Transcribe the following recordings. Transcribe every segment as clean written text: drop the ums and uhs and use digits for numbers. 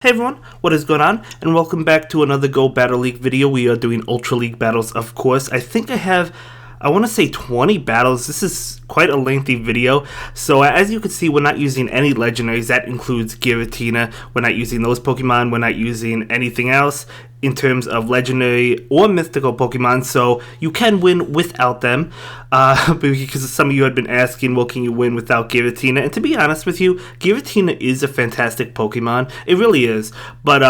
Hey everyone, what is going on? And welcome back to another Go Battle League video. We are doing Ultra League battles, of course. I think I want to say 20 battles. This is quite a lengthy video. So as you can see, we're not using any legendaries. That includes Giratina. We're not using those Pokemon. We're not using anything else in terms of legendary or mythical Pokemon. So you can win without them. Because some of you had been asking, well, can you win without Giratina? And to be honest with you, Giratina is a fantastic Pokemon. It really is. But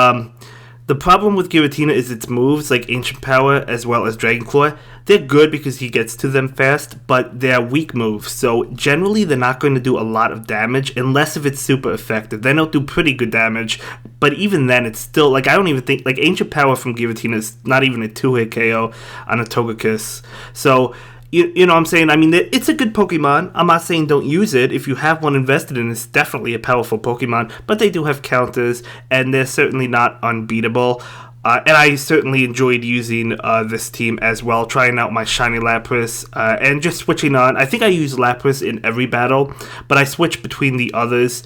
the problem with Giratina is its moves, like Ancient Power as well as Dragon Claw. They're good because he gets to them fast, but they're weak moves. So generally, they're not going to do a lot of damage unless if it's super effective. Then they'll do pretty good damage, but even then, it's still, like, I don't even think, like, Ancient Power from Giratina is not even a 2-hit KO on a Togekiss. So you know what I'm saying? I mean, it's a good Pokemon. I'm not saying don't use it. If you have one invested in, it's definitely a powerful Pokemon. But they do have counters, and they're certainly not unbeatable. And I certainly enjoyed using this team as well, trying out my Shiny Lapras and just switching on. I think I use Lapras in every battle, but I switch between the others.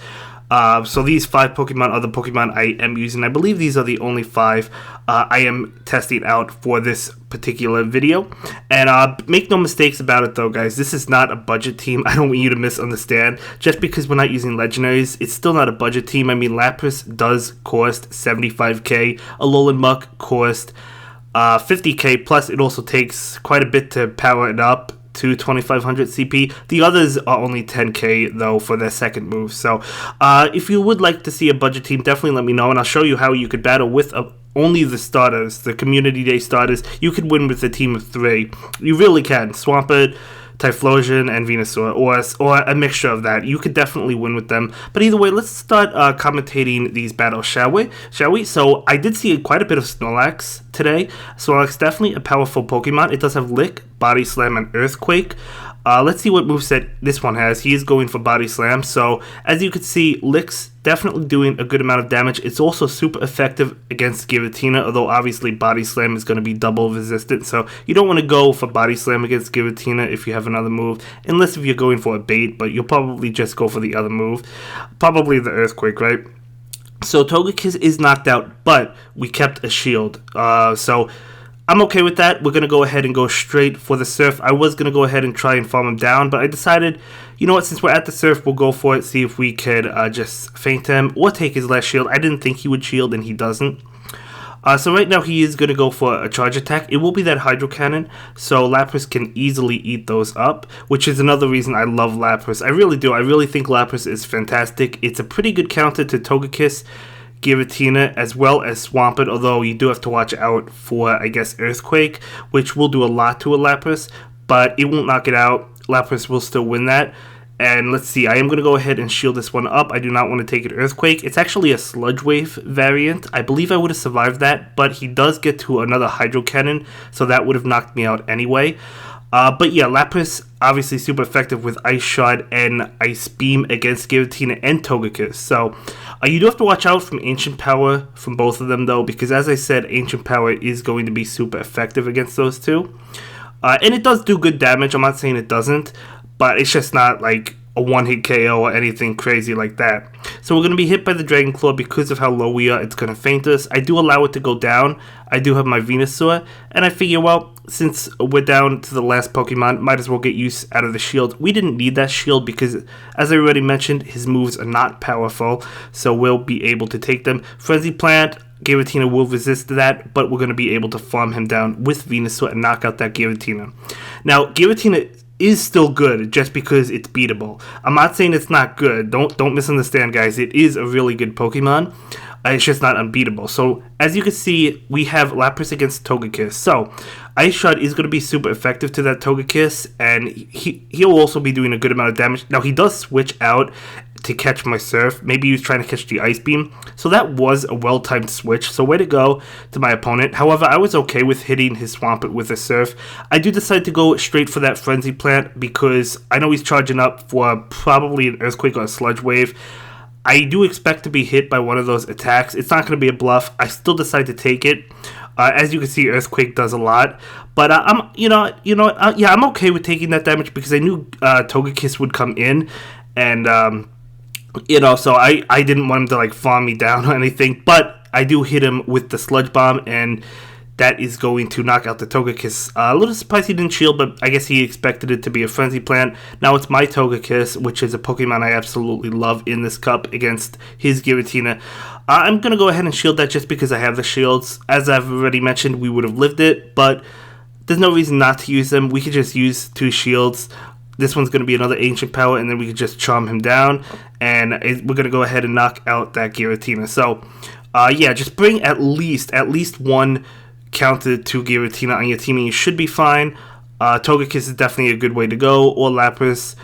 So these 5 other Pokemon I am using, I believe these are the only 5 I am testing out for this particular video. And make no mistakes about it though, guys, this is not a budget team. I don't want you to misunderstand. Just because we're not using legendaries, it's still not a budget team. I mean, Lapras does cost 75k, a Lowland Muck cost 50k, plus it also takes quite a bit to power it up to 2500 CP. The others are only 10k though for their second move. So if you would like to see a budget team, definitely let me know, and I'll show you how you could battle with only the starters, the community day starters. You could win with a team of 3. You really can. Swampert, Typhlosion, and Venusaur, or a mixture of that. You could definitely win with them. But either way, let's start commentating these battles, shall we? So I did see quite a bit of Snorlax today. Snorlax, definitely a powerful Pokemon. It does have Lick, Body Slam, and Earthquake. Let's see what moveset this one has. He is going for Body Slam. So as you can see, Lick's definitely doing a good amount of damage. It's also super effective against Giratina, although obviously Body Slam is going to be double resistant. So you don't want to go for Body Slam against Giratina if you have another move, unless if you're going for a bait, but you'll probably just go for the other move. Probably the Earthquake, right? So Togekiss is knocked out, but we kept a shield. So I'm okay with that. We're going to go ahead and go straight for the Surf. I was going to go ahead and try and farm him down, but I decided, you know what, since we're at the Surf, we'll go for it, see if we could just feint him or take his last shield. I didn't think he would shield, and he doesn't. So right now he is going to go for a charge attack. It will be that Hydro Cannon, so Lapras can easily eat those up, which is another reason I love Lapras. I really do. I really think Lapras is fantastic. It's a pretty good counter to Togekiss, Giratina, as well as Swampert, although you do have to watch out for, I guess, Earthquake, which will do a lot to a Lapras, but it won't knock it out. Lapras will still win that. And let's see, I am going to go ahead and shield this one up. I do not want to take it Earthquake. It's actually a Sludge Wave variant. I believe I would have survived that, but he does get to another Hydro Cannon, so that would have knocked me out anyway. But yeah, Lapras, obviously super effective with Ice Shot and Ice Beam against Giratina and Togekiss. So you do have to watch out from Ancient Power from both of them, though, because as I said, Ancient Power is going to be super effective against those two. And it does do good damage. I'm not saying it doesn't, but it's just not like a one-hit KO or anything crazy like that. So we're going to be hit by the Dragon Claw because of how low we are. It's going to feint us. I do allow it to go down. I do have my Venusaur, and I figure, well, since we're down to the last Pokemon, might as well get use out of the shield. We didn't need that shield because, as I already mentioned, his moves are not powerful, so we'll be able to take them. Frenzy Plant, Giratina will resist that, but we're going to be able to farm him down with Venusaur and knock out that Giratina. Now, Giratina is still good just because it's beatable. I'm not saying it's not good. Don't misunderstand, guys. It is a really good Pokemon. It's just not unbeatable. So as you can see, we have Lapras against Togekiss. So Ice Shot is going to be super effective to that Togekiss, and he'll also be doing a good amount of damage. Now he does switch out to catch my Surf. Maybe he was trying to catch the Ice Beam. So that was a well-timed switch. So way to go to my opponent. However, I was okay with hitting his Swampert with a Surf. I do decide to go straight for that Frenzy Plant because I know he's charging up for probably an Earthquake or a Sludge Wave. I do expect to be hit by one of those attacks. It's not going to be a bluff. I still decide to take it. As you can see, Earthquake does a lot, but I'm I'm okay with taking that damage because I knew Togekiss would come in and You know, so I didn't want him to like farm me down or anything, but I do hit him with the Sludge Bomb, and that is going to knock out the Togekiss. A little surprised he didn't shield, but I guess he expected it to be a Frenzy Plant. Now it's my Togekiss, which is a Pokemon I absolutely love in this cup against his Giratina. I'm going to go ahead and shield that just because I have the shields. As I've already mentioned, we would have lived it, but there's no reason not to use them. We could just use 2 shields. This one's going to be another Ancient Power, and then we could just charm him down, and we're going to go ahead and knock out that Giratina. So, yeah, just bring at least one counter to Giratina on your team, and you should be fine. Togekiss is definitely a good way to go, or Lapras.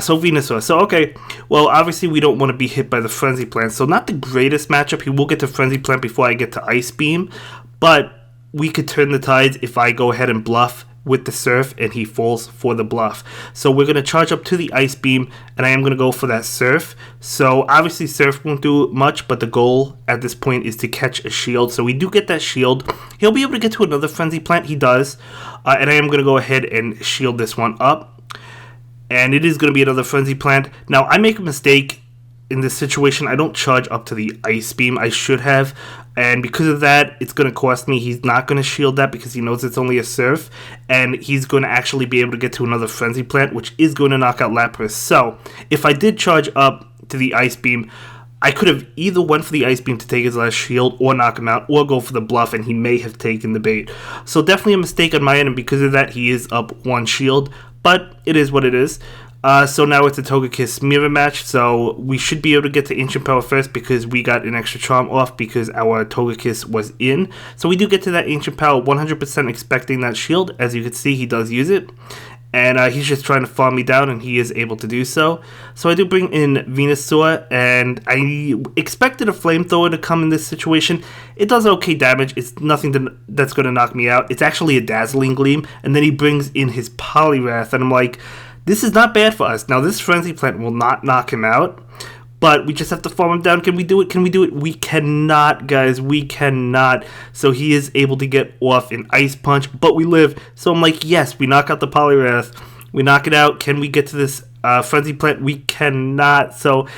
So Venusaur. So, okay, well, obviously we don't want to be hit by the Frenzy Plant, so not the greatest matchup. He will get to Frenzy Plant before I get to Ice Beam, but we could turn the tides if I go ahead and bluff with the Surf and he falls for the bluff. So we're going to charge up to the Ice Beam, and I am going to go for that Surf. So obviously Surf won't do much, but the goal at this point is to catch a shield. So we do get that shield. He'll be able to get to another Frenzy Plant. He does. And I am going to go ahead and shield this one up. And it is going to be another Frenzy Plant. Now, I make a mistake in this situation. I don't charge up to the Ice Beam. I should have. And because of that, it's going to cost me. He's not going to shield that because he knows it's only a Surf. And he's going to actually be able to get to another Frenzy Plant, which is going to knock out Lapras. So, if I did charge up to the Ice Beam, I could have either went for the Ice Beam to take his last shield or knock him out, or go for the bluff, and he may have taken the bait. So definitely a mistake on my end, and because of that, he is up 1 shield. But it is what it is. So now it's a Togekiss mirror match, so we should be able to get to Ancient Power first because we got an extra charm off because our Togekiss was in. So we do get to that Ancient Power 100% expecting that shield. As you can see, he does use it. And he's just trying to farm me down, and he is able to do so. So I do bring in Venusaur, and I expected a Flamethrower to come in this situation. It does okay damage. It's nothing that's going to knock me out. It's actually a Dazzling Gleam, and then he brings in his Poliwrath, and I'm like, this is not bad for us. Now, this Frenzy Plant will not knock him out, but we just have to farm him down. Can we do it? Can we do it? We cannot, guys. We cannot. So he is able to get off an Ice Punch, but we live. So I'm like, yes, we knock out the Poliwrath. We knock it out. Can we get to this Frenzy Plant? We cannot. So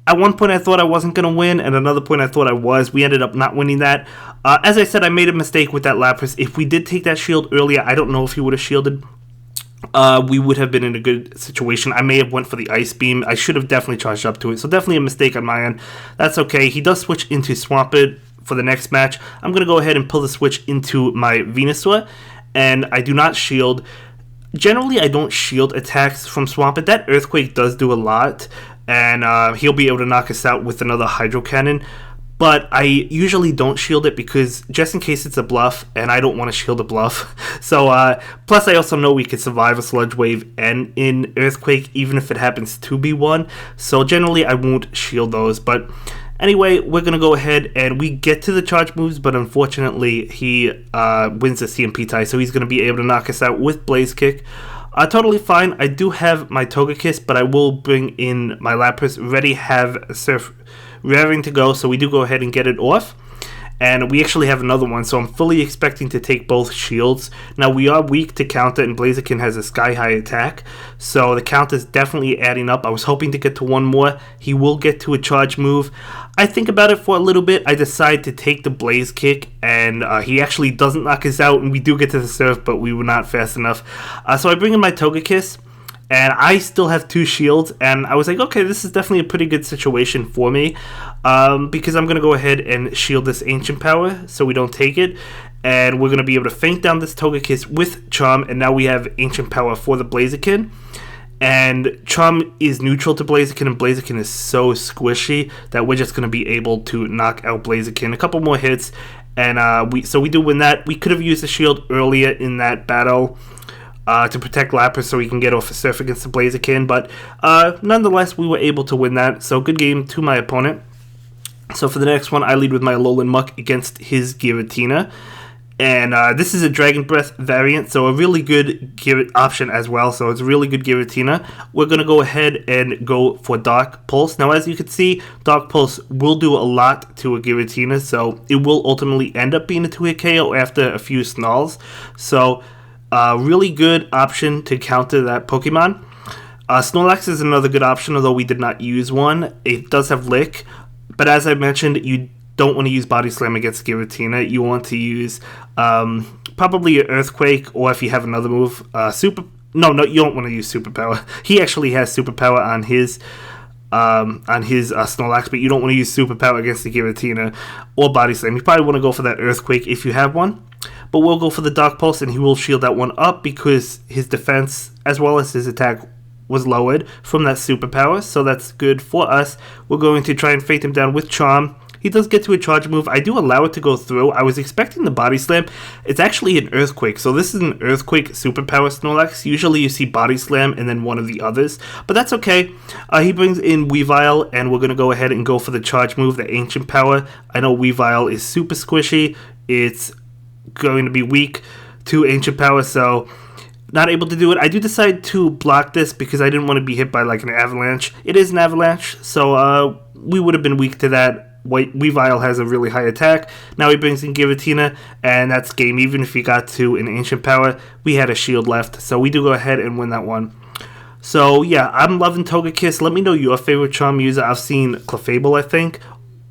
at one point I thought I wasn't going to win, and another point I thought I was. We ended up not winning that. As I said, I made a mistake with that Lapras. If we did take that shield earlier, I don't know if he would have shielded. We would have been in a good situation. I may have went for the Ice Beam. I should have definitely charged up to it. So definitely a mistake on my end. That's okay. He does switch into Swampert for the next match. I'm going to go ahead and pull the switch into my Venusaur. And I do not shield. Generally, I don't shield attacks from Swampert. That Earthquake does do a lot. And he'll be able to knock us out with another Hydro Cannon. But I usually don't shield it because just in case it's a bluff, and I don't want to shield a bluff. So, plus I also know we could survive a Sludge Wave and in Earthquake, even if it happens to be one. So generally I won't shield those. But anyway, we're going to go ahead and we get to the charge moves, but unfortunately he wins the CMP tie. So he's going to be able to knock us out with Blaze Kick. Totally fine. I do have my Togekiss, but I will bring in my Lapras. Already have Surf raring to go, so we do go ahead and get it off. And we actually have another one, so I'm fully expecting to take both shields. Now, we are weak to counter, and Blaziken has a sky-high attack, so the count is definitely adding up. I was hoping to get to one more. He will get to a charge move. I think about it for a little bit. I decide to take the Blaze Kick, and he actually doesn't knock us out, and we do get to the Surf, but we were not fast enough. So I bring in my Togekiss, and I still have 2 shields, and I was like, okay, this is definitely a pretty good situation for me, because I'm going to go ahead and shield this Ancient Power so we don't take it, and we're going to be able to feint down this Togekiss with Charm, and now we have Ancient Power for the Blaziken, and Charm is neutral to Blaziken, and Blaziken is so squishy that we're just going to be able to knock out Blaziken. A couple more hits, and we do win that. We could have used the shield earlier in that battle, to protect Lapras so he can get off a Surf against the Blaziken, but nonetheless, we were able to win that, so good game to my opponent. So for the next one, I lead with my Lowland Muck against his Giratina, and this is a Dragon Breath variant, so a really good option as well, so it's a really good Giratina. We're going to go ahead and go for Dark Pulse. Now, as you can see, Dark Pulse will do a lot to a Giratina, so it will ultimately end up being a 2-hit KO after a few Snarls, so really good option to counter that Pokemon. Snorlax is another good option, although we did not use one. It does have Lick, but as I mentioned, you don't want to use Body Slam against Giratina. You want to use probably an Earthquake, or if you have another move, Super... No, you don't want to use Superpower. He actually has Superpower on his Snorlax, but you don't want to use Superpower against the Giratina or Body Slam. You probably want to go for that Earthquake if you have one. But we'll go for the Dark Pulse, and he will shield that one up because his defense as well as his attack was lowered from that Superpower, so that's good for us. We're going to try and fade him down with Charm. He does get to a charge move. I do allow it to go through. I was expecting the Body Slam. It's actually an Earthquake, so this is an Earthquake Superpower Snorlax. Usually you see Body Slam and then one of the others, but that's okay. He brings in Weavile, and we're going to go ahead and go for the charge move, the Ancient Power. I know Weavile is super squishy. It's going to be weak to Ancient Power, so not able to do it. I do decide to block this because I didn't want to be hit by like an Avalanche. It is an Avalanche, so we would have been weak to that. Weavile has a really high attack. Now he brings in Giratina, and that's game. Even if he got to an Ancient Power, we had a shield left, so we do go ahead and win that one. So yeah, I'm loving Togekiss. Let me know your favorite charm user. I've seen Clefable, I think.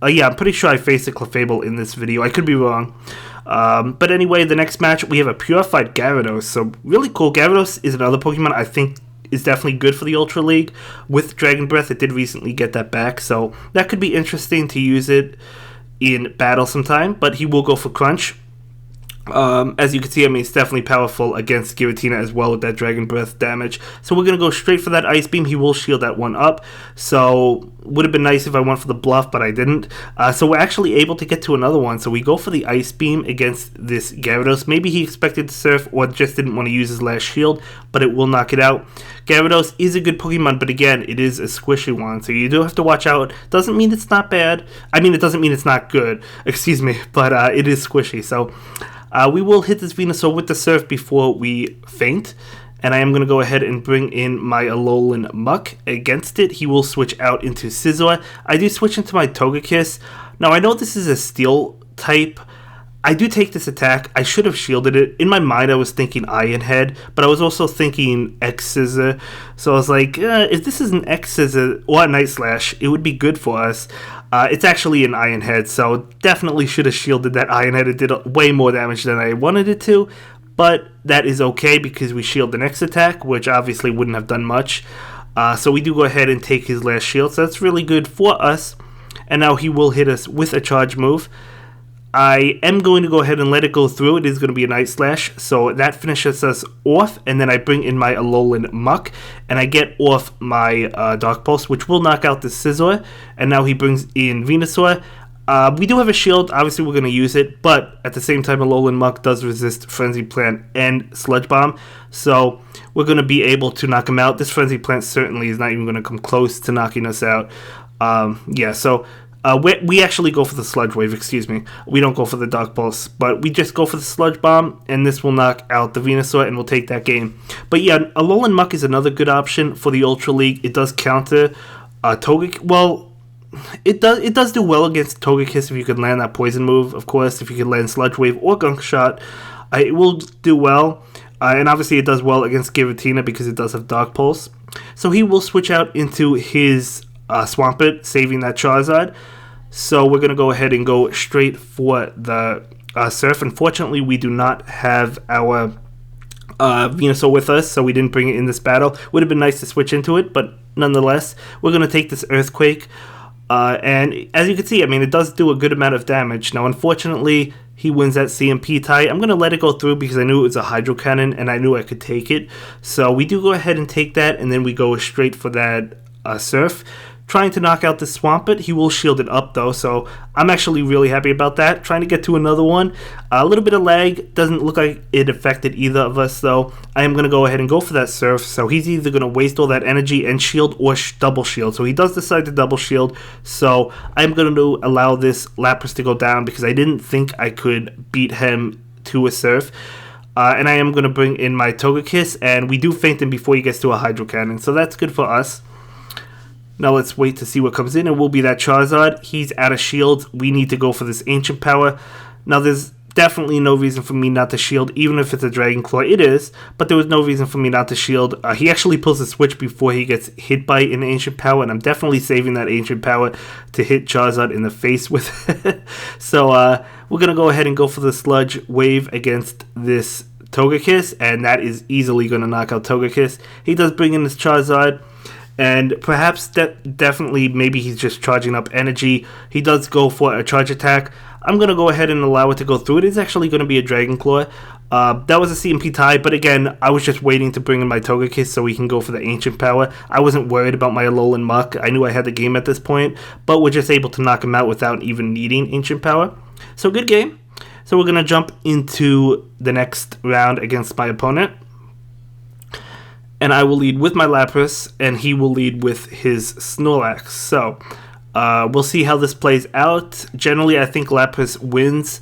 Yeah, I'm pretty sure I faced a Clefable in this video. I could be wrong. But anyway, the next match, we have a Purified Gyarados. So really cool. Gyarados is another Pokemon I think is definitely good for the Ultra League. With Dragon Breath, it did recently get that back, so that could be interesting to use it in battle sometime, but he will go for Crunch. As you can see, I mean, it's definitely powerful against Giratina as well with that Dragon Breath damage. So we're going to go straight for that Ice Beam. He will shield that one up. So would have been nice if I went for the Bluff, but I didn't. So we're actually able to get to another one. So we go for the Ice Beam against this Gyarados. Maybe he expected to Surf or just didn't want to use his last shield, but it will knock it out. Gyarados is a good Pokemon, but again, it is a squishy one, so you do have to watch out. Doesn't mean it's not bad. I mean, it doesn't mean it's not good, excuse me, but it is squishy. So we will hit this Venusaur with the Surf before we faint, and I am going to go ahead and bring in my Lowland Muck against it. He will switch out into Scizor. I do switch into my Togekiss. Now, I know this is a Steel type. I do take this attack. I should have shielded it. In my mind, I was thinking Iron Head, but I was also thinking X Scissor. So I was like, if this is an X Scissor or a Night Slash, it would be good for us. It's actually an Iron Head, so definitely should have shielded that Iron Head. It did way more damage than I wanted it to, but that is okay because we shield the next attack, which obviously wouldn't have done much. So we do go ahead and take his last shield, so that's really good for us. And now he will hit us with a charge move. I am going to go ahead and let it go through. It is going to be a Night Slash, so that finishes us off, and then I bring in my Alolan Muck, and I get off my Dark Pulse, which will knock out the Scizor, and now he brings in Venusaur. We do have a shield, obviously we're going to use it, but at the same time Alolan Muck does resist Frenzy Plant and Sludge Bomb, so we're going to be able to knock him out. This Frenzy Plant certainly is not even going to come close to knocking us out. Yeah, so we actually go for the Sludge Wave, excuse me. We don't go for the Dark Pulse, but we just go for the Sludge Bomb, and this will knock out the Venusaur, and we'll take that game. But yeah, Alolan Muck is another good option for the Ultra League. It does counter Togekiss. Well, it does do well against Togekiss if you can land that Poison move, of course. If you can land Sludge Wave or Gunk Shot, it will do well. And obviously it does well against Giratina because it does have Dark Pulse. So he will switch out into his Swampert, saving that Charizard. So we're going to go ahead and go straight for the Surf. Unfortunately, we do not have our Venusaur with us, so we didn't bring it in this battle. Would have been nice to switch into it, but nonetheless, we're going to take this Earthquake. And as you can see, I mean, it does do a good amount of damage. Now, unfortunately, he wins that CMP tie. I'm going to let it go through because I knew it was a Hydro Cannon, and I knew I could take it. So we do go ahead and take that, and then we go straight for that Surf. Trying to knock out the Swampert. He will shield it up though, so I'm actually really happy about that. Trying to get to another one. A little bit of lag. Doesn't look like it affected either of us though. I am going to go ahead and go for that Surf, so he's either going to waste all that energy and shield or double shield. So he does decide to double shield, so I'm going to allow this Lapras to go down because I didn't think I could beat him to a Surf. And I am going to bring in my Togekiss, and we do feint him before he gets to a Hydro Cannon, so that's good for us. Now let's wait to see what comes in. It will be that Charizard. He's out of shields. We need to go for this Ancient Power. Now there's definitely no reason for me not to shield, even if it's a Dragon Claw. It is, but there was no reason for me not to shield. He actually pulls a switch before he gets hit by an Ancient Power, and I'm definitely saving that Ancient Power to hit Charizard in the face with. So we're going to go ahead and go for the Sludge Wave against this Togekiss, and that is easily going to knock out Togekiss. He does bring in this Charizard, and perhaps definitely maybe he's just charging up energy. He does go for a charge attack. I'm going to go ahead and allow it to go through. It is actually going to be a Dragon Claw. That was a CMP tie, but again, I was just waiting to bring in my Togekiss so we can go for the Ancient Power. I wasn't worried about my Lowland Muck. I knew I had the game at this point, but we're just able to knock him out without even needing Ancient Power. So good game. So we're going to jump into the next round against my opponent. And I will lead with my Lapras, and he will lead with his Snorlax. So we'll see how this plays out. Generally, I think Lapras wins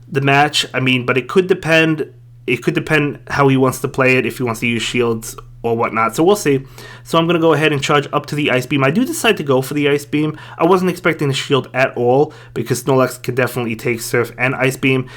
the match. I mean, but it could depend. It could depend how he wants to play it, if he wants to use shields or whatnot. So we'll see. So I'm going to go ahead and charge up to the Ice Beam. I do decide to go for the Ice Beam. I wasn't expecting a shield at all because Snorlax can definitely take Surf and Ice Beam.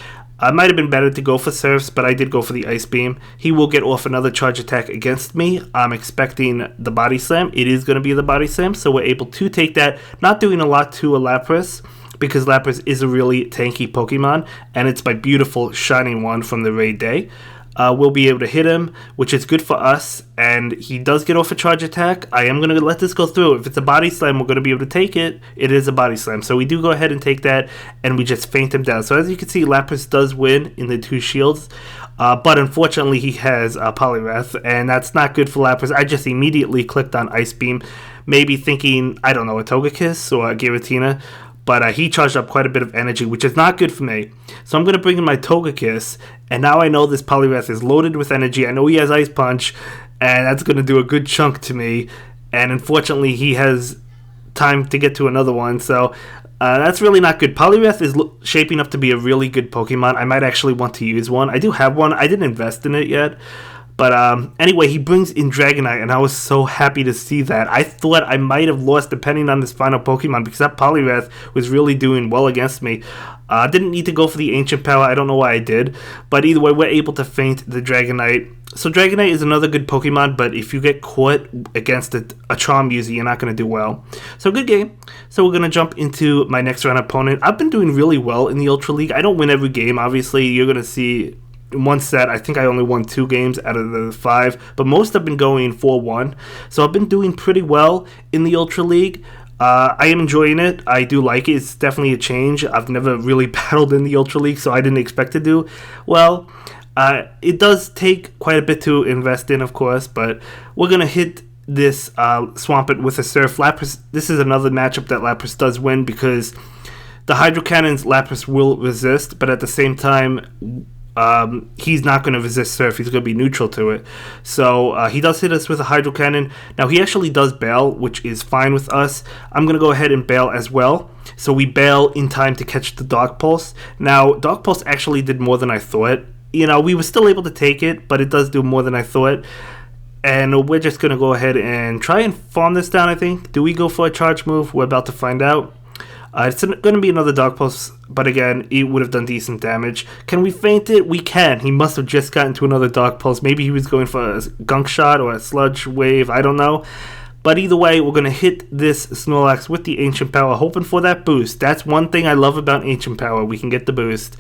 It might have been better to go for Surfs, but I did go for the Ice Beam. He will get off another charge attack against me. I'm expecting the Body Slam. It is going to be the Body Slam, so we're able to take that. Not doing a lot to a Lapras, because Lapras is a really tanky Pokemon, and it's my beautiful Shining one from the Raid Day. We'll be able to hit him, which is good for us, and he does get off a charge attack. I am going to let this go through. If it's a Body Slam, we're going to be able to take it. It is a Body Slam, so we do go ahead and take that, and we just feint him down. So as you can see, Lapras does win in the 2 shields, but unfortunately he has Poliwrath, and that's not good for Lapras. I just immediately clicked on Ice Beam, maybe thinking, I don't know, a Togekiss or a Giratina, but he charged up quite a bit of energy, which is not good for me. So I'm going to bring in my Togekiss, and now I know this Poliwrath is loaded with energy. I know he has Ice Punch, and that's going to do a good chunk to me. And unfortunately, he has time to get to another one, so that's really not good. Poliwrath is shaping up to be a really good Pokemon. I might actually want to use one. I do have one. I didn't invest in it yet. But anyway, he brings in Dragonite, and I was so happy to see that. I thought I might have lost depending on this final Pokemon, because that Poliwrath was really doing well against me. Didn't need to go for the Ancient Power. I don't know why I did. But either way, we're able to feint the Dragonite. So Dragonite is another good Pokemon, but if you get caught against a Charm user, you're not going to do well. So good game. So we're going to jump into my next round opponent. I've been doing really well in the Ultra League. I don't win every game, obviously. You're going to see one set, I think I only won 2 games out of the 5, but most have been going 4-1. So I've been doing pretty well in the Ultra League. I am enjoying it. I do like it. It's definitely a change. I've never really battled in the Ultra League, so I didn't expect to do well. It does take quite a bit to invest in, of course, but we're going to hit this Swampert with a Surf. Lapras, this is another matchup that Lapras does win, because the Hydro Cannons Lapras will resist, but at the same time, he's not going to resist Surf. He's going to be neutral to it. So he does hit us with a Hydro Cannon. Now he actually does bail, which is fine with us. I'm going to go ahead and bail as well. So we bail in time to catch the Dark Pulse. Now Dark Pulse actually did more than I thought. You know, we were still able to take it, but it does do more than I thought. And we're just going to go ahead and try and farm this down, I think. Do we go for a charge move? We're about to find out. It's going to be another Dark Pulse, but again, it would have done decent damage. Can we feint it? We can. He must have just gotten to another Dark Pulse. Maybe he was going for a Gunk Shot or a Sludge Wave. I don't know. But either way, we're going to hit this Snorlax with the Ancient Power, hoping for that boost. That's one thing I love about Ancient Power. We can get the boost.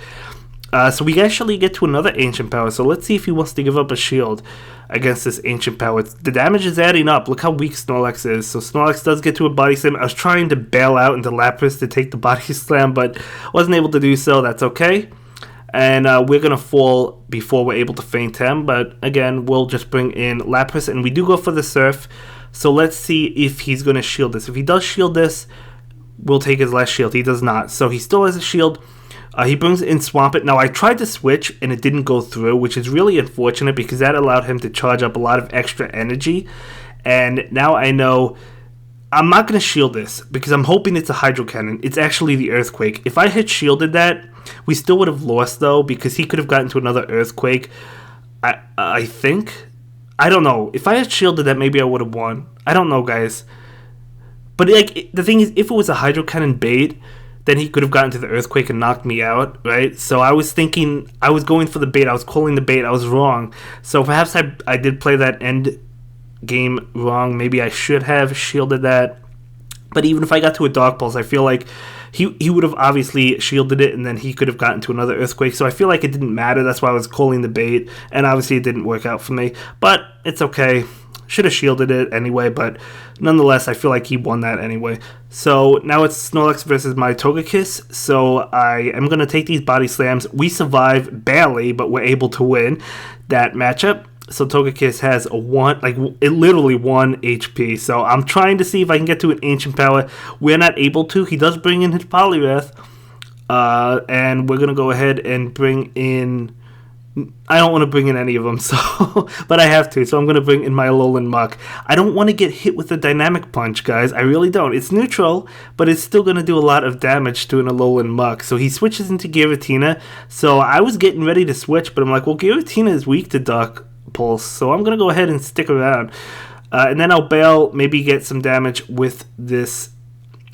So we actually get to another Ancient Power. So let's see if he wants to give up a shield against this Ancient Power. The damage is adding up. Look how weak Snorlax is. So Snorlax does get to a Body Slam. I was trying to bail out into Lapras to take the Body Slam, but wasn't able to do so. That's okay. And we're going to fall before we're able to feint him. But again, we'll just bring in Lapras. And we do go for the Surf. So let's see if he's going to shield this. If he does shield this, we'll take his last shield. He does not. So he still has a shield. He brings in Swampert. Now, I tried to switch, and it didn't go through, which is really unfortunate because that allowed him to charge up a lot of extra energy. And now I know I'm not going to shield this because I'm hoping it's a Hydro Cannon. It's actually the Earthquake. If I had shielded that, we still would have lost, though, because he could have gotten to another Earthquake. I think. I don't know. If I had shielded that, maybe I would have won. I don't know, guys. But like the thing is, if it was a Hydro Cannon bait, then he could have gotten to the Earthquake and knocked me out, right? So I was thinking, I was going for the bait, I was calling the bait, I was wrong. So perhaps I did play that end game wrong. Maybe I should have shielded that. But even if I got to a Dark Pulse, I feel like he would have obviously shielded it, and then he could have gotten to another Earthquake. So I feel like it didn't matter. That's why I was calling the bait, and obviously it didn't work out for me. But it's okay. Should have shielded it anyway, but nonetheless, I feel like he won that anyway. So now it's Snorlax versus my Togekiss. So I am going to take these body slams. We survive barely, but we're able to win that matchup. So Togekiss has a 1, like it literally 1 HP. So I'm trying to see if I can get to an Ancient Power. We're not able to. He does bring in his Poliwrath. And we're going to go ahead and bring in... I don't want to bring in any of them, so but I have to. So I'm going to bring in my Lowland Muck. I don't want to get hit with a Dynamic Punch, guys. I really don't. It's neutral, but it's still going to do a lot of damage to an Alolan Muck. So he switches into Giratina. So I was getting ready to switch, but I'm like, well, Giratina is weak to Dark Pulse, so I'm going to go ahead and stick around. And then I'll bail, maybe get some damage with this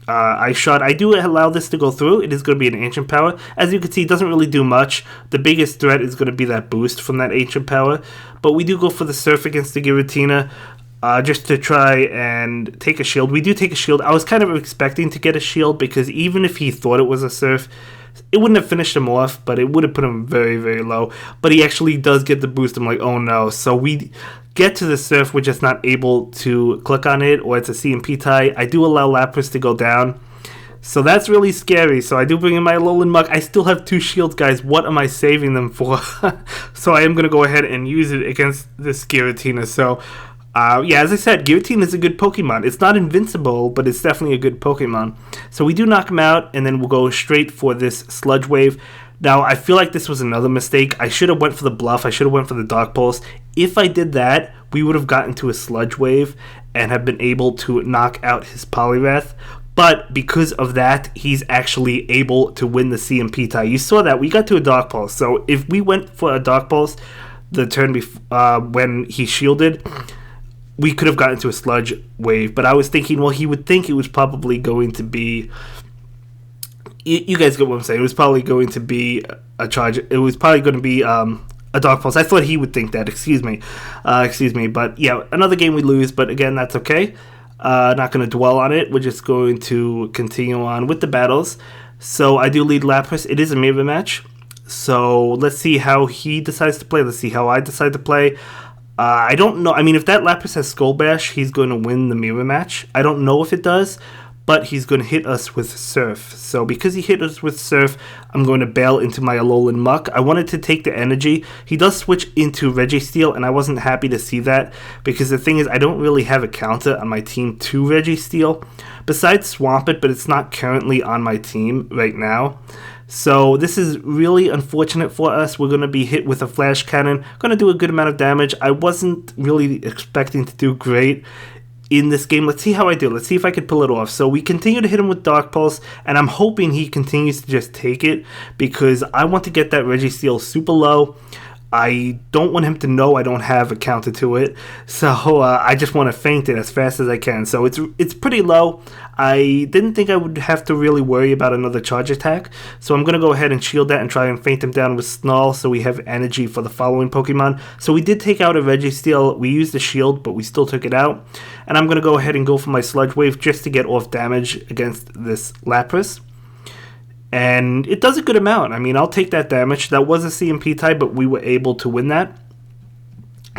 Ice Shot. I do allow this to go through. It is going to be an Ancient Power. As you can see, it doesn't really do much. The biggest threat is going to be that boost from that Ancient Power. But we do go for the Surf against the Giratina, just to try and take a shield. We do take a shield. I was kind of expecting to get a shield, because even if he thought it was a Surf, it wouldn't have finished him off, but it would have put him very, very low. But he actually does get the boost. I'm like, oh no. So we get to the Surf, we're just not able to click on it, or it's a CMP tie. I do allow Lapras to go down, so that's really scary. So I do bring in my Lowland Muck. I still have 2 shields, guys. What am I saving them for? So I am going to go ahead and use it against this Giratina. So yeah, as I said, Giratina is a good Pokemon. It's not invincible, but it's definitely a good Pokemon. So we do knock him out, and then we'll go straight for this Sludge Wave. Now, I feel like this was another mistake. I should have went for the Bluff. I should have went for the Dark Pulse. If I did that, we would have gotten to a Sludge Wave and have been able to knock out his Poliwrath. But because of that, he's actually able to win the CMP tie. You saw that. We got to a Dark Pulse. So if we went for a Dark Pulse the turn when he shielded, we could have gotten to a Sludge Wave. But I was thinking, well, he would think it was probably going to be... You guys get what I'm saying. It was probably going to be a charge. It was probably going to be a Dark Pulse. I thought he would think that. Excuse me. But yeah, another game we lose. But again, that's okay. Not going to dwell on it. We're just going to continue on with the battles. So I do lead Lapras. It is a mirror match. So let's see how he decides to play. Let's see how I decide to play. I don't know. I mean, if that Lapras has Skull Bash, he's going to win the mirror match. I don't know if it does, but he's going to hit us with Surf. So because he hit us with Surf, I'm going to bail into my Alolan Muck. I wanted to take the energy. He does switch into Registeel, and I wasn't happy to see that, because the thing is, I don't really have a counter on my team to Registeel, besides Swampert, but it's not currently on my team right now. So this is really unfortunate for us. We're going to be hit with a Flash Cannon. Going to do a good amount of damage. I wasn't really expecting to do great in this game. Let's see how I do. Let's see if I could pull it off. So we continue to hit him with Dark Pulse, and I'm hoping he continues to just take it, because I want to get that Registeel super low. I don't want him to know I don't have a counter to it, so I just want to feint it as fast as I can. So it's pretty low. I didn't think I would have to really worry about another charge attack, so I'm going to go ahead and shield that and try and feint him down with Snarl so we have energy for the following Pokemon. So we did take out a Registeel. We used the shield, but we still took it out. And I'm going to go ahead and go for my Sludge Wave just to get off damage against this Lapras. And it does a good amount. I mean, I'll take that damage. That was a CMP type, but we were able to win that.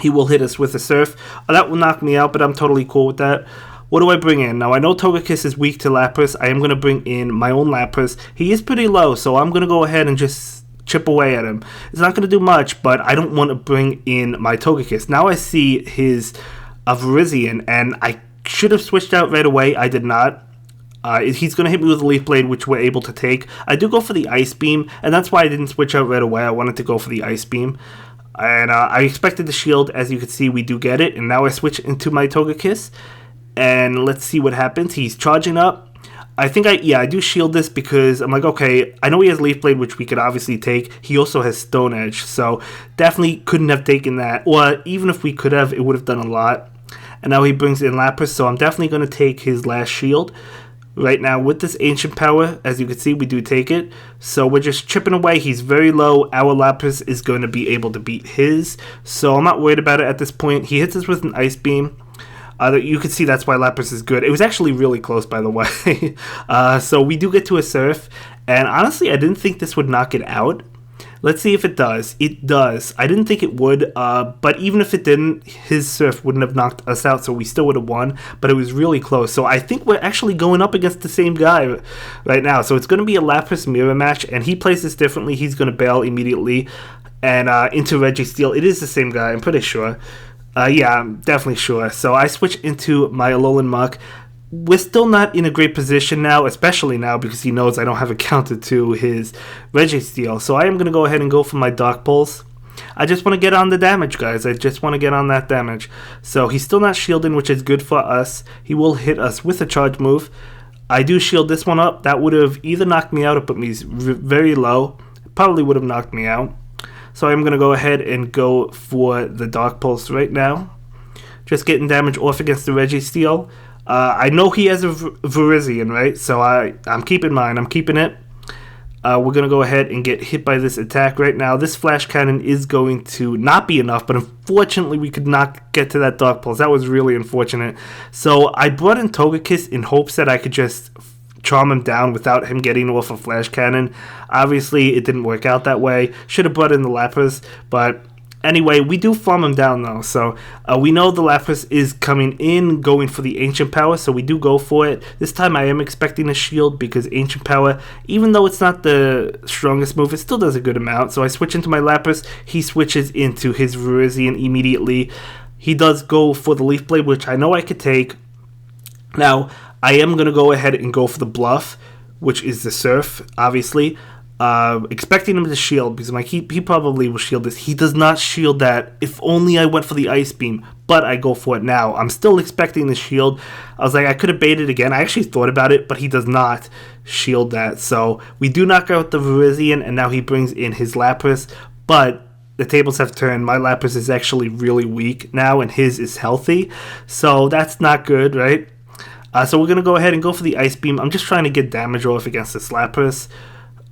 He will hit us with a Surf. That will knock me out, but I'm totally cool with that. What do I bring in? Now, I know Togekiss is weak to Lapras. I am going to bring in my own Lapras. He is pretty low, so I'm going to go ahead and just chip away at him. It's not going to do much, but I don't want to bring in my Togekiss. Now I see his Virizion, and I should have switched out right away. I did not. He's going to hit me with a Leaf Blade, which we're able to take. I do go for the Ice Beam, and that's why I didn't switch out right away. I wanted to go for the Ice Beam. And I expected the shield. As you can see, we do get it. And now I switch into my Togekiss. And let's see what happens. He's charging up. I think I do shield this because I'm like, okay, I know he has Leaf Blade, which we could obviously take. He also has Stone Edge, so definitely couldn't have taken that. Or even if we could have, it would have done a lot. And now he brings in Lapras, so I'm definitely going to take his last shield. right now with this Ancient Power. As you can see, we do take it. So we're just chipping away. He's very low. Our Lapras is going to be able to beat his. So I'm not worried about it at this point. He hits us with an Ice Beam. You can see that's why Lapras is good. It was actually really close, by the way. So we do get to a Surf. And honestly, I didn't think this would knock it out. Let's see if it does. It does. I didn't think it would, but even if it didn't, his Surf wouldn't have knocked us out, so we still would have won, but it was really close. So I think we're actually going up against the same guy right now. So it's going to be a Lapras mirror match, and he plays this differently. He's going to bail immediately and into Registeel. It is the same guy, I'm pretty sure. Yeah, I'm definitely sure. So I switch into my Lowland Muck. We're still not in a great position now, especially now because he knows I don't have a counter to his Registeel. So I am going to go ahead and go for my Dark Pulse. I just want to get on the damage, guys. I just want to get on that damage. So he's still not shielding, which is good for us. He will hit us with a charge move. I do shield this one up. That would have either knocked me out or put me very low. Probably would have knocked me out. So I'm going to go ahead and go for the Dark Pulse right now. Just getting damage off against the Registeel. I know he has a Virizion, right? So I'm keeping mine. I'm keeping it. We're going to go ahead and get hit by this attack right now. This Flash Cannon is going to not be enough, but unfortunately we could not get to that Dark Pulse. That was really unfortunate. So I brought in Togekiss in hopes that I could just charm him down without him getting off a Flash Cannon. Obviously, it didn't work out that way. Should have brought in the Lapras, but anyway, we do farm him down though, so we know the Lapras is coming in, going for the Ancient Power, so we do go for it. This time I am expecting a shield because Ancient Power, even though it's not the strongest move, it still does a good amount. So I switch into my Lapras, he switches into his Virizion immediately. He does go for the Leaf Blade, which I know I could take. Now, I am going to go ahead and go for the Bluff, which is the Surf, obviously. Expecting him to shield because he probably will shield this. He does not shield that. If only I went for the Ice Beam, but I go for it now. I'm still expecting the shield. I was like, I could have baited again. I actually thought about it, but he does not shield that. So we do knock out the Virizion, and now he brings in his Lapras, but the tables have turned. My Lapras is actually really weak now, and his is healthy. So that's not good, right? So we're going to go ahead and go for the Ice Beam. I'm just trying to get damage off against this Lapras.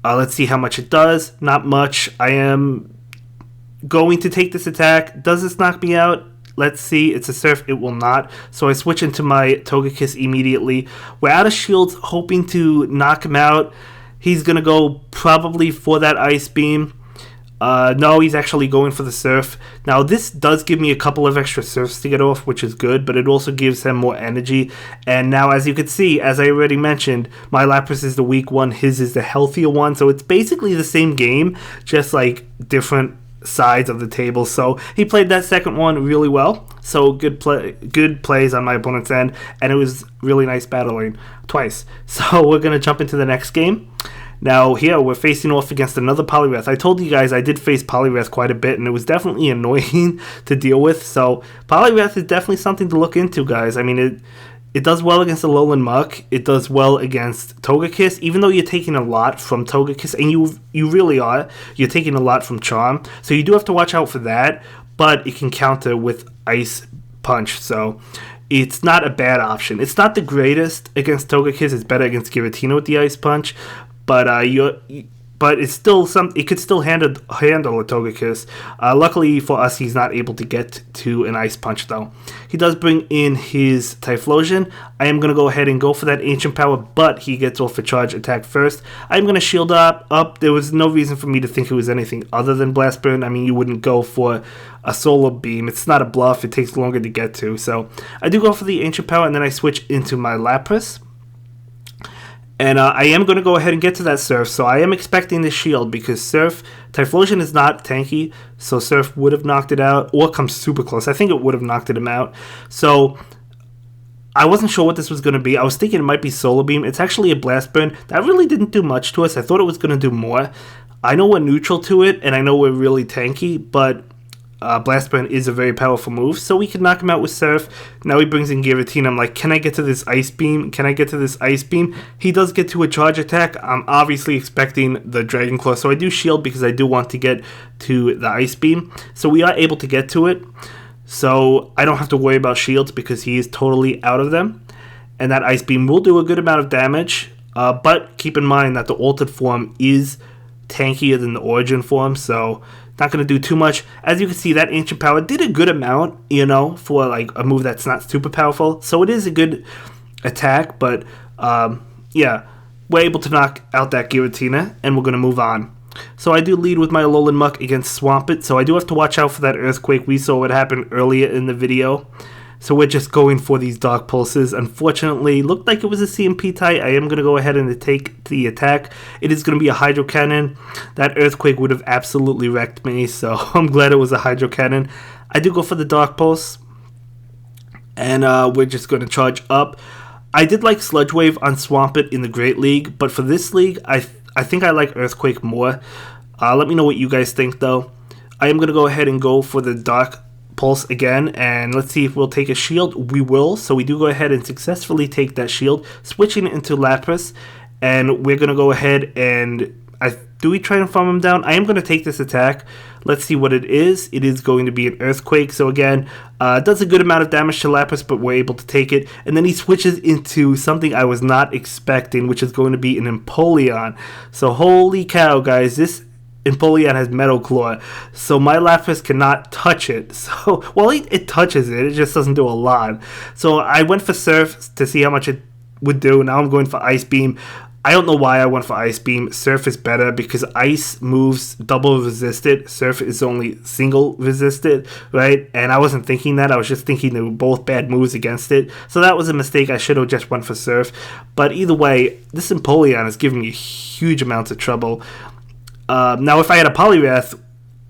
Let's see how much it does. Not much. I am going to take this attack. Does this knock me out? Let's see. It's a Surf. It will not. So I switch into my Togekiss immediately. We're out of shields, hoping to knock him out. He's going to go probably for that Ice Beam. No, he's actually going for the Surf. Now, this does give me a couple of extra Surfs to get off, which is good, but it also gives him more energy. And now, as you can see, as I already mentioned, my Lapras is the weak one, his is the healthier one. So it's basically the same game, just like different sides of the table. So he played that second one really well. So good plays on my opponent's end, and it was really nice battling twice. So we're going to jump into the next game. Now, here, we're facing off against another Poliwrath. I told you guys I did face Poliwrath quite a bit, and it was definitely annoying to deal with. So, Poliwrath is definitely something to look into, guys. I mean, it does well against the Lowland Muck. It does well against Togekiss, even though you're taking a lot from Togekiss, and you really are. You're taking a lot from Charm. So, you do have to watch out for that, but it can counter with Ice Punch. So, it's not a bad option. It's not the greatest against Togekiss. It's better against Giratina with the Ice Punch. But it's still it could still handle a Togekiss. Luckily for us, he's not able to get to an Ice Punch though. He does bring in his Typhlosion. I am gonna go ahead and go for that Ancient Power, but he gets off a charge attack first. I'm gonna shield up. There was no reason for me to think it was anything other than Blast Burn. I mean, you wouldn't go for a Solar Beam. It's not a bluff. It takes longer to get to. So I do go for the Ancient Power, and then I switch into my Lapras. And I am going to go ahead and get to that Surf, so I am expecting the shield because Typhlosion is not tanky, so Surf would have knocked it out, or come super close. I think it would have knocked him out. So I wasn't sure what this was going to be. I was thinking it might be Solar Beam. It's actually a Blast Burn. That really didn't do much to us. I thought it was going to do more. I know we're neutral to it, and I know we're really tanky, but Blast Burn is a very powerful move, so we can knock him out with Surf. Now he brings in Giratina. I'm like, can I get to this Ice Beam? Can I get to this Ice Beam? He does get to a charge attack. I'm obviously expecting the Dragon Claw, so I do shield because I do want to get to the Ice Beam. So we are able to get to it, so I don't have to worry about shields because he is totally out of them. and that Ice Beam will do a good amount of damage, but keep in mind that the altered form is tankier than the origin form, so not going to do too much. As you can see, that Ancient Power did a good amount, you know, for like a move that's not super powerful, so it is a good attack, but yeah, we're able to knock out that Giratina, and we're going to move on. So I do lead with my Lowland Muck against Swampert, so I do have to watch out for that Earthquake. We saw what happened earlier in the video. So we're just going for these Dark Pulses. Unfortunately, looked like it was a CMP type. I am going to go ahead and take the attack. It is going to be a Hydro Cannon. That Earthquake would have absolutely wrecked me, so I'm glad it was a Hydro Cannon. I do go for the Dark Pulse, and we're just going to charge up. I did like Sludge Wave on Swampert in the Great League, but for this league, I think I like Earthquake more. Let me know what you guys think, though. I am going to go ahead and go for the Dark Pulse again, and let's see if we'll take a shield. We will, so we do go ahead and successfully take that shield, switching it into Lapras, and we're going to go ahead and... do we try and farm him down? I am going to take this attack. Let's see what it is. It is going to be an Earthquake, so again, it does a good amount of damage to Lapras, but we're able to take it, and then he switches into something I was not expecting, which is going to be an Empoleon. So holy cow, guys, this Empoleon has Metal Claw, so my Lapras cannot touch it. So, well, it touches it, it just doesn't do a lot. So I went for Surf to see how much it would do. Now I'm going for Ice Beam. I don't know why I went for Ice Beam. Surf is better because Ice moves double resisted. Surf is only single resisted, right? And I wasn't thinking that. I was just thinking they were both bad moves against it. So that was a mistake. I should have just went for Surf. But either way, this Empoleon is giving me huge amounts of trouble. Now, if I had a Poliwrath,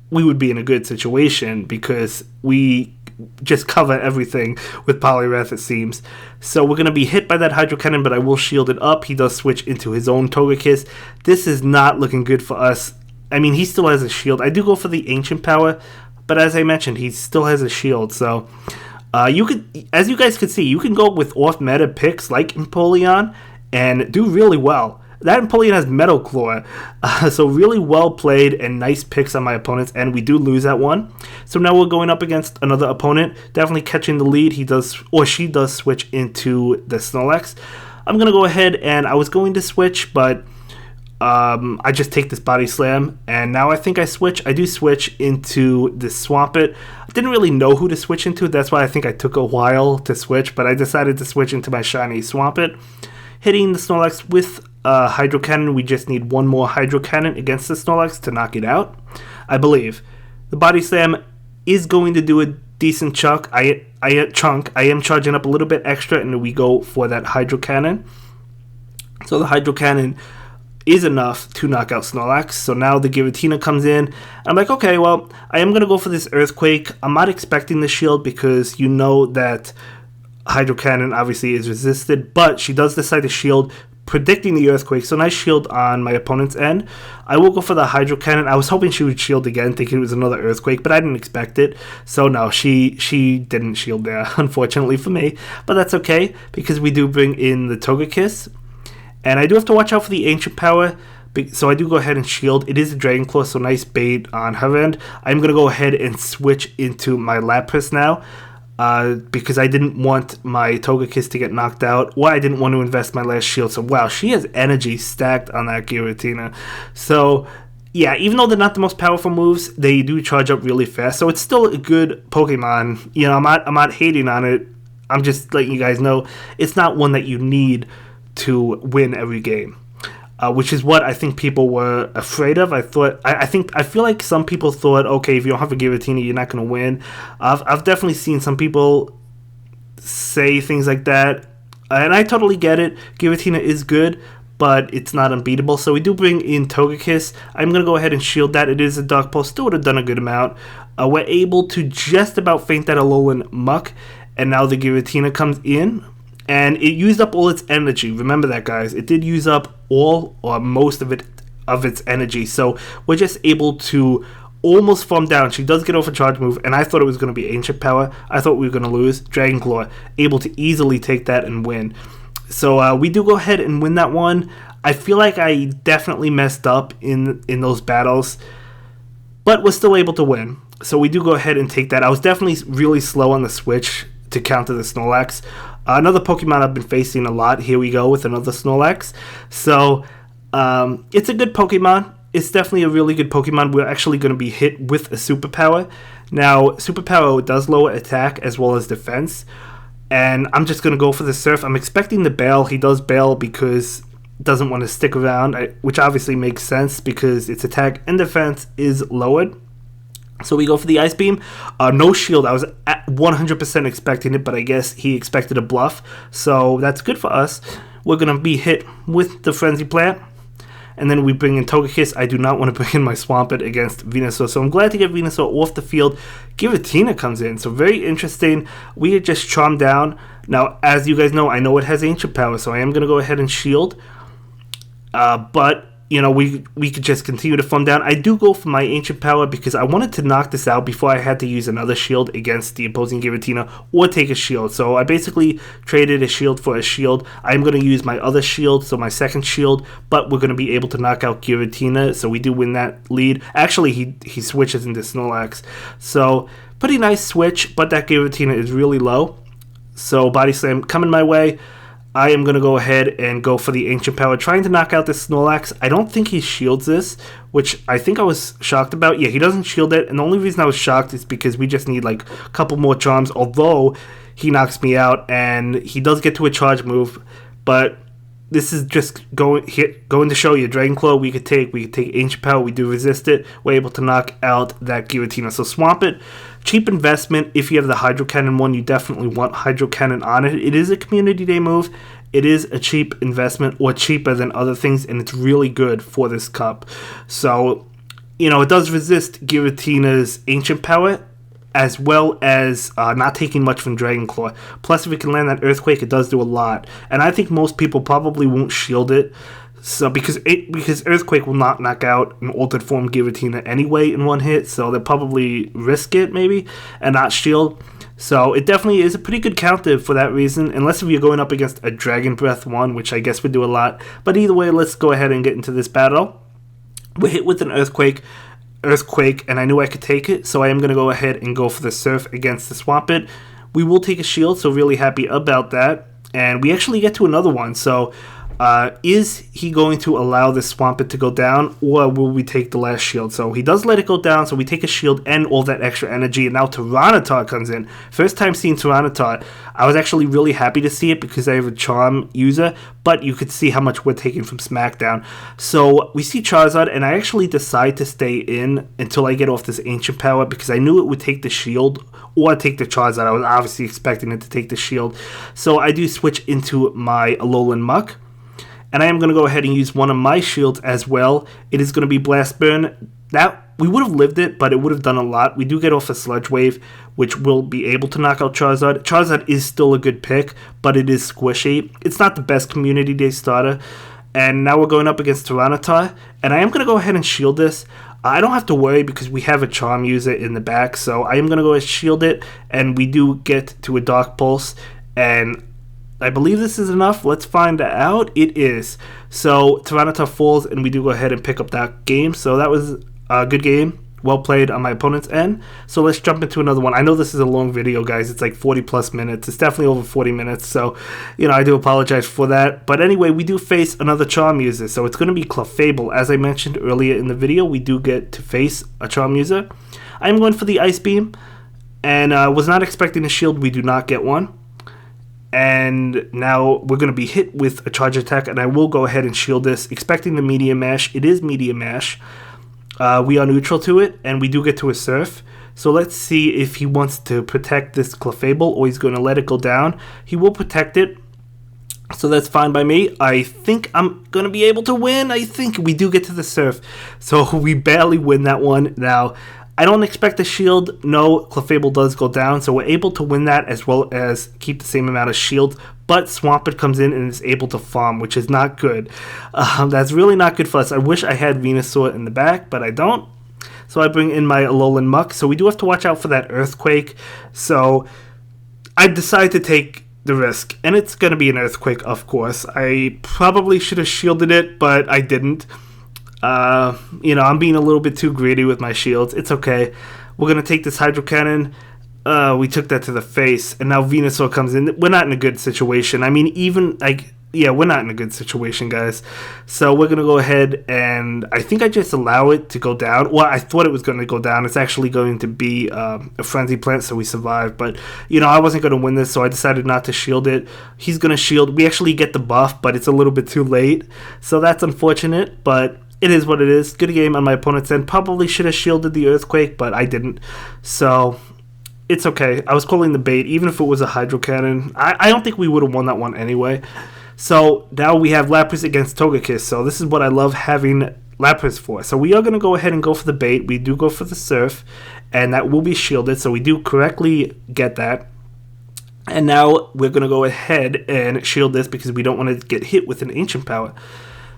we would be in a good situation because we just cover everything with Poliwrath, it seems. So we're going to be hit by that Hydro Cannon, but I will shield it up. He does switch into his own Togekiss. This is not looking good for us. I mean, he still has a shield. I do go for the Ancient Power, but as I mentioned, he still has a shield. So you could, as you guys can see, you can go with off-meta picks like Empoleon and do really well. That Empoleon has Metal Claw, so really well played and nice picks on my opponents, and we do lose that one. So now we're going up against another opponent, definitely catching the lead. He does, or she does, switch into the Snorlax. I'm going to go ahead, and I was going to switch, but I just take this Body Slam, and now I think I switch. I do switch into the Swampert. I didn't really know who to switch into, that's why I think I took a while to switch, but I decided to switch into my shiny Swampert. Hitting the Snorlax with Hydro Cannon. We just need one more Hydro Cannon against the Snorlax to knock it out, I believe. The Body Slam is going to do a decent chunk. I am charging up a little bit extra, and we go for that Hydro Cannon. So the Hydro Cannon is enough to knock out Snorlax. So now the Giratina comes in. I'm like, okay, well, I am going to go for this Earthquake. I'm not expecting the shield because you know that Hydro Cannon obviously is resisted, but she does decide to shield, predicting the Earthquake. So nice shield on my opponent's end. I will go for the Hydro Cannon. I was hoping she would shield again, thinking it was another Earthquake, but I didn't expect it. So no, she didn't shield there, unfortunately for me. But that's okay, because we do bring in the Togekiss. And I do have to watch out for the Ancient Power, so I do go ahead and shield. It is a Dragon Claw, so nice bait on her end. I'm going to go ahead and switch into my Lapras now. Because I didn't want my Togekiss to get knocked out, or I didn't want to invest my last shield. So wow, she has energy stacked on that Giratina. So yeah, even though they're not the most powerful moves, they do charge up really fast. So it's still a good Pokemon. You know, I'm not hating on it. I'm just letting you guys know it's not one that you need to win every game. Which is what I think people were afraid of. I feel like some people thought, okay, if you don't have a Giratina, you're not going to win. I've definitely seen some people say things like that, and I totally get it. Giratina is good, but it's not unbeatable. So we do bring in Togekiss. I'm going to go ahead and shield that. It is a Dark Pulse. Still would have done a good amount. We're able to just about feint that a Lowland Muck, and now the Giratina comes in. And it used up all its energy. Remember that, guys. It did use up all or most of its energy. So we're just able to almost farm down. She does get off a charge move, and I thought it was going to be Ancient Power. I thought we were going to lose. Dragon Claw, able to easily take that and win. So we do go ahead and win that one. I feel like I definitely messed up in those battles, but we're still able to win. So we do go ahead and take that. I was definitely really slow on the switch to counter the Snorlax. Another Pokemon I've been facing a lot. Here we go with another Snorlax. So it's a good Pokemon. It's definitely a really good Pokemon. We're actually going to be hit with a superpower. Now, superpower does lower attack as well as defense. And I'm just going to go for the Surf. I'm expecting the bail. He does bail because doesn't want to stick around, which obviously makes sense because its attack and defense is lowered. So we go for the Ice Beam. No shield. I was at 100% expecting it, but I guess he expected a bluff. So that's good for us. We're going to be hit with the Frenzy Plant. And then we bring in Togekiss. I do not want to bring in my Swampert against Venusaur. So I'm glad to get Venusaur off the field. Giratina comes in. So very interesting. We are just Charmed down. Now, as you guys know, I know it has Ancient Power. So I am going to go ahead and Shield. But you know, we could just continue to farm down. I do go for my Ancient Power because I wanted to knock this out before I had to use another shield against the opposing Giratina or take a shield. So I basically traded a shield for a shield. I'm going to use my other shield, so my second shield, but we're going to be able to knock out Giratina, so we do win that lead. Actually, he switches into Snorlax. So pretty nice switch, but that Giratina is really low. So Body Slam coming my way. I am going to go ahead and go for the Ancient Power, trying to knock out this Snorlax. I don't think he shields this, which I think I was shocked about. Yeah, he doesn't shield it, and the only reason I was shocked is because we just need like a couple more charms, although he knocks me out, and he does get to a charge move, but this is just going to show you, Dragon Claw we could take Ancient Power, we do resist it, we're able to knock out that Giratina. So Swampert, cheap investment. If you have the Hydro Cannon one, you definitely want Hydro Cannon on it. It is a Community Day move. It is a cheap investment, or cheaper than other things, and it's really good for this cup. So, you know, it does resist Giratina's Ancient Power, as well as not taking much from Dragon Claw. Plus, if it can land that Earthquake, it does do a lot. And I think most people probably won't shield it, so because Earthquake will not knock out an altered form Giratina anyway in one hit, so they'll probably risk it maybe and not shield. So it definitely is a pretty good counter for that reason, unless if you're going up against a Dragon Breath one, which I guess would do a lot. But either way, let's go ahead and get into this battle. We're hit with an Earthquake, and I knew I could take it, so I am going to go ahead and go for the Surf against the Swampert. We will take a shield, so really happy about that. And we actually get to another one, so is he going to allow this Swampert to go down, or will we take the last shield? So he does let it go down, so we take a shield and all that extra energy, and now Tyranitar comes in. First time seeing Tyranitar. I was actually really happy to see it because I have a Charm user, but you could see how much we're taking from SmackDown. So we see Charizard, and I actually decide to stay in until I get off this Ancient Power because I knew it would take the shield or take the Charizard. I was obviously expecting it to take the shield. So I do switch into my Lowland Muck. And I am going to go ahead and use one of my shields as well. It is going to be Blast Burn. That we would have lived it, but it would have done a lot. We do get off a Sludge Wave, which will be able to knock out Charizard. Charizard is still a good pick, but it is squishy. It's not the best Community Day starter. And now we're going up against Tyranitar. And I am going to go ahead and shield this. I don't have to worry because we have a Charm user in the back. So I am going to go ahead and shield it. And we do get to a Dark Pulse. And I believe this is enough. Let's find out. It is. So Tyranitar falls, and we do go ahead and pick up that game. So that was a good game. Well played on my opponent's end. So let's jump into another one. I know this is a long video, guys. It's like 40 plus minutes. It's definitely over 40 minutes. So, you know, I do apologize for that. But anyway, we do face another Charm user. So it's going to be Clefable. As I mentioned earlier in the video, we do get to face a Charm user. I'm going for the Ice Beam. And was not expecting a shield. We do not get one. And now we're going to be hit with a charge attack, and I will go ahead and shield this, expecting the Medium Mash. It is Medium Mash. We are neutral to it, and we do get to a Surf. So let's see if he wants to protect this Clefable, or he's going to let it go down. He will protect it, so that's fine by me. I think I'm going to be able to win. I think we do get to the Surf. So we barely win that one. Now, I don't expect a shield. No, Clefable does go down, so we're able to win that as well as keep the same amount of shield. But Swampert comes in and is able to farm, which is not good. That's really not good for us. I wish I had Venusaur in the back, but I don't. So I bring in my Alolan Muck. So we do have to watch out for that Earthquake. So I decide to take the risk, and it's going to be an Earthquake, of course. I probably should have shielded it, but I didn't. You know, I'm being a little bit too greedy with my shields. It's okay. We're going to take this Hydro Cannon. We took that to the face, and now Venusaur comes in. We're not in a good situation. I mean, even, like, yeah, we're not in a good situation, guys. So we're going to go ahead, and I think I just allow it to go down. Well, I thought it was going to go down. It's actually going to be a Frenzy Plant, so we survived. But, you know, I wasn't going to win this, so I decided not to shield it. He's going to shield. We actually get the buff, but it's a little bit too late. So that's unfortunate, but it is what it is. Good game on my opponent's end. Probably should have shielded the Earthquake, but I didn't. So it's okay. I was calling the bait, even if it was a Hydro Cannon. I don't think we would have won that one anyway. So now we have Lapras against Togekiss. So this is what I love having Lapras for. So we are going to go ahead and go for the bait. We do go for the Surf, and that will be shielded. So we do correctly get that. And now we're going to go ahead and shield this because we don't want to get hit with an Ancient Power.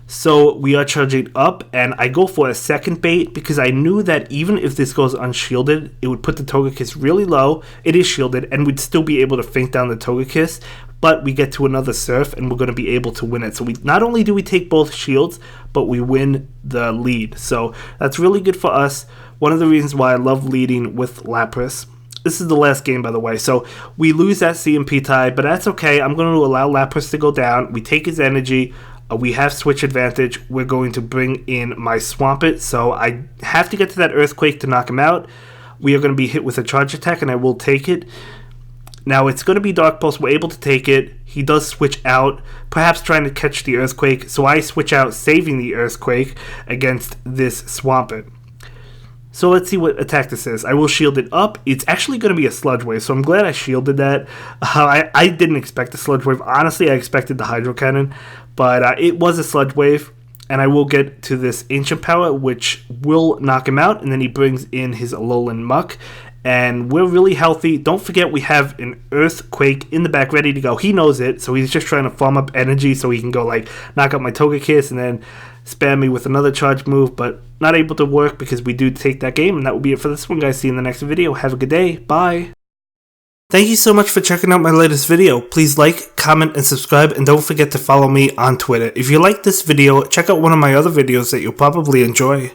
So we are charging up, and I go for a second bait because I knew that even if this goes unshielded, it would put the Togekiss really low. It is shielded, and we'd still be able to feint down the Togekiss, but we get to another Surf, and we're going to be able to win it. So we not only do we take both shields, but we win the lead. So that's really good for us. One of the reasons why I love leading with Lapras. This is the last game, by the way. So we lose that CMP tie, but that's okay. I'm going to allow Lapras to go down. We take his energy. We have switch advantage. We're going to bring in my Swampert. So I have to get to that Earthquake to knock him out. We are going to be hit with a charge attack, and I will take it. Now it's going to be Dark Pulse. We're able to take it. He does switch out, perhaps trying to catch the Earthquake. So I switch out, saving the Earthquake against this Swampert. So let's see what attack this is. I will shield it up. It's actually going to be a Sludge Wave, so I'm glad I shielded that. I didn't expect a Sludge Wave. Honestly, I expected the Hydro Cannon, but it was a Sludge Wave. And I will get to this Ancient Power, which will knock him out. And then he brings in his Lowland Muck. And we're really healthy. Don't forget we have an Earthquake in the back ready to go. He knows it, so he's just trying to farm up energy so he can go, like, knock out my Togekiss and then spam me with another charge move, but not able to work because we do take that game. And that will be it for this one, guys. See you in the next video. Have a good day. Bye. Thank you so much for checking out my latest video. Please like, comment, and subscribe, and don't forget to follow me on Twitter. If you like this video, check out one of my other videos that you'll probably enjoy.